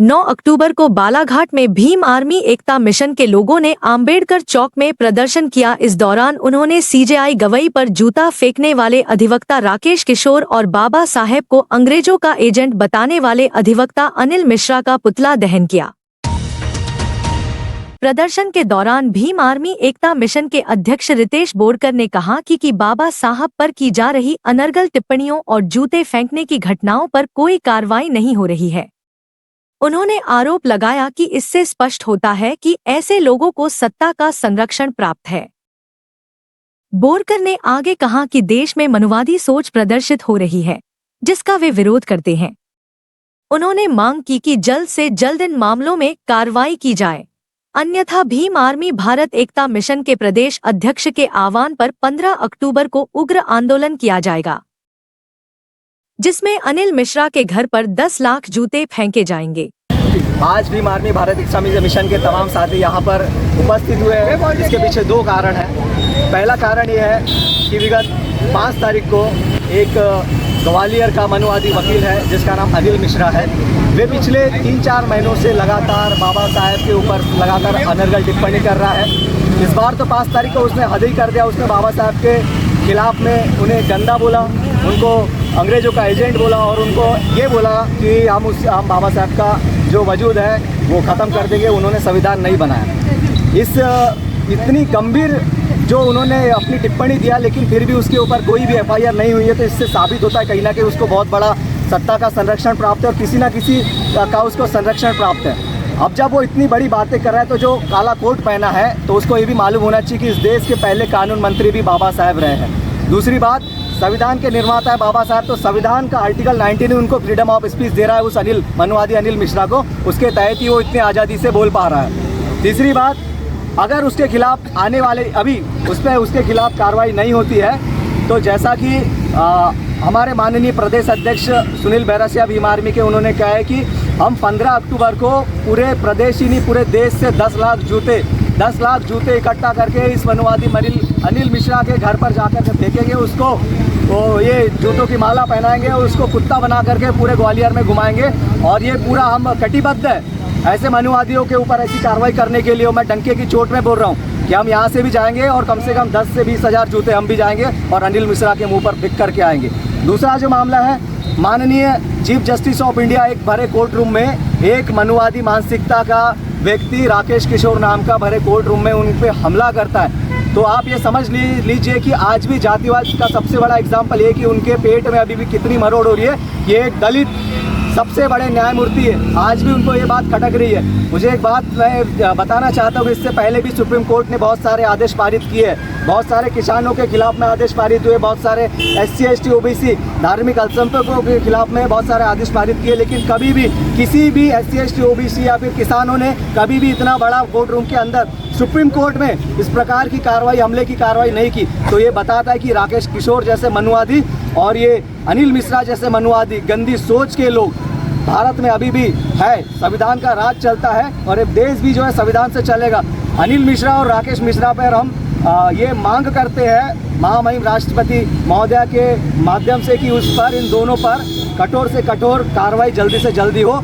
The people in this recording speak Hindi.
9 अक्टूबर को बालाघाट में भीम आर्मी एकता मिशन के लोगों ने आम्बेडकर चौक में प्रदर्शन किया। इस दौरान उन्होंने सीजेआई गवई पर जूता फेंकने वाले अधिवक्ता राकेश किशोर और बाबा साहेब को अंग्रेजों का एजेंट बताने वाले अधिवक्ता अनिल मिश्रा का पुतला दहन किया। प्रदर्शन के दौरान भीम आर्मी एकता मिशन के अध्यक्ष रितेश बोरकर ने कहा कि बाबा साहब पर की जा रही अनर्गल टिप्पणियों और जूते फेंकने की घटनाओं पर कोई कार्रवाई नहीं हो रही है। उन्होंने आरोप लगाया कि इससे स्पष्ट होता है कि ऐसे लोगों को सत्ता का संरक्षण प्राप्त है। बोरकर ने आगे कहा कि देश में मनुवादी सोच प्रदर्शित हो रही है, जिसका वे विरोध करते हैं। उन्होंने मांग की कि जल्द से जल्द इन मामलों में कार्रवाई की जाए, अन्यथा भीम आर्मी भारत एकता मिशन के प्रदेश अध्यक्ष के आह्वान पर 15 अक्टूबर को उग्र आंदोलन किया जाएगा, जिसमें अनिल मिश्रा के घर पर 10 लाख जूते फेंके जाएंगे। आज भीम आर्मी भारत एकता मिशन के तमाम साथी यहाँ पर उपस्थित हुए हैं। इसके पीछे दो कारण हैं। पहला कारण ये है कि विगत 5 तारीख को एक ग्वालियर का मनुवादी वकील है जिसका नाम अनिल मिश्रा है। वे पिछले 3-4 महीनों से लगातार बाबा साहेब के ऊपर लगातार अनर्गल टिप्पणी कर रहा है। इस बार तो 5 तारीख को उसने हद ही कर दिया। उसने बाबा साहब के खिलाफ में उन्हें गंदा बोला, उनको अंग्रेजों का एजेंट बोला और उनको ये बोला कि हम बाबा साहब का जो वजूद है वो ख़त्म कर देंगे। उन्होंने संविधान नहीं बनाया। इस इतनी गंभीर जो उन्होंने अपनी टिप्पणी दिया, लेकिन फिर भी उसके ऊपर कोई भी FIR नहीं हुई है, तो इससे साबित होता है कहीं ना कहीं उसको बहुत बड़ा सत्ता का संरक्षण प्राप्त है और किसी ना किसी का उसको संरक्षण प्राप्त है। अब जब वो इतनी बड़ी बातें कर रहा है तो जो काला कोट पहना है तो उसको ये भी मालूम होना चाहिए कि इस देश के पहले कानून मंत्री भी बाबा साहेब रहे हैं। दूसरी बात, संविधान के निर्माता है बाबा साहब, तो संविधान का आर्टिकल 19 उनको फ्रीडम ऑफ स्पीच दे रहा है उस मनुवादी अनिल मिश्रा को, उसके तहत ही वो इतनी आज़ादी से बोल पा रहा है। तीसरी बात, अगर उसके खिलाफ आने वाले अभी उसके खिलाफ कार्रवाई नहीं होती है तो जैसा कि हमारे माननीय प्रदेश अध्यक्ष सुनील बैरसिया भीम आर्मी के, उन्होंने कहा है कि हम 15 अक्टूबर को पूरे प्रदेश ही नहीं पूरे देश से 10 लाख जूते इकट्ठा करके इस मनुवादी अनिल मिश्रा के घर पर जाकर के फेंकेंगे। उसको ये जूतों की माला पहनाएंगे और उसको कुत्ता बना करके पूरे ग्वालियर में घुमाएंगे। और ये पूरा हम कटिबद्ध है ऐसे मनुवादियों के ऊपर ऐसी कार्रवाई करने के लिए। मैं डंके की चोट में बोल रहा हूँ कि हम यहाँ से भी जाएंगे और कम से कम 10 से 20 हज़ार जूते हम भी जाएंगे और अनिल मिश्रा के मुंह पर फेंक करके आएंगे। दूसरा जो मामला है, माननीय चीफ जस्टिस ऑफ इंडिया एक भरे कोर्ट रूम में एक मनुवादी मानसिकता का व्यक्ति राकेश किशोर नाम का भरे कोर्ट रूम में उन पर हमला करता है। तो आप ये समझ लीजिए कि आज भी जातिवाद का सबसे बड़ा एग्जाम्पल ये कि उनके पेट में अभी भी कितनी मरोड़ हो रही है। ये एक दलित सबसे बड़े न्यायमूर्ति है, आज भी उनको ये बात खटक रही है। मुझे एक बात मैं बताना चाहता हूँ, इससे पहले भी सुप्रीम कोर्ट ने बहुत सारे आदेश पारित किए हैं, बहुत सारे किसानों के खिलाफ में आदेश पारित हुए, बहुत सारे SC ST OBC धार्मिक अल्पसंख्यकों के खिलाफ में बहुत सारे आदेश पारित किए, लेकिन कभी भी किसी भी SC ST OBC या फिर किसानों ने कभी भी इतना बड़ा कोर्ट रूम के अंदर सुप्रीम कोर्ट में इस प्रकार की कार्रवाई, हमले की कार्रवाई नहीं की। तो ये बताता है कि राकेश किशोर जैसे मनुवादी और ये अनिल मिश्रा जैसे मनुवादी गंदी सोच के लोग भारत में अभी भी है। संविधान का राज चलता है और ये देश भी जो है संविधान से चलेगा। अनिल मिश्रा और राकेश मिश्रा पर हम ये मांग करते हैं महामहिम राष्ट्रपति महोदया के माध्यम से कि उस पर, इन दोनों पर कठोर से कठोर कार्रवाई जल्दी से जल्दी हो।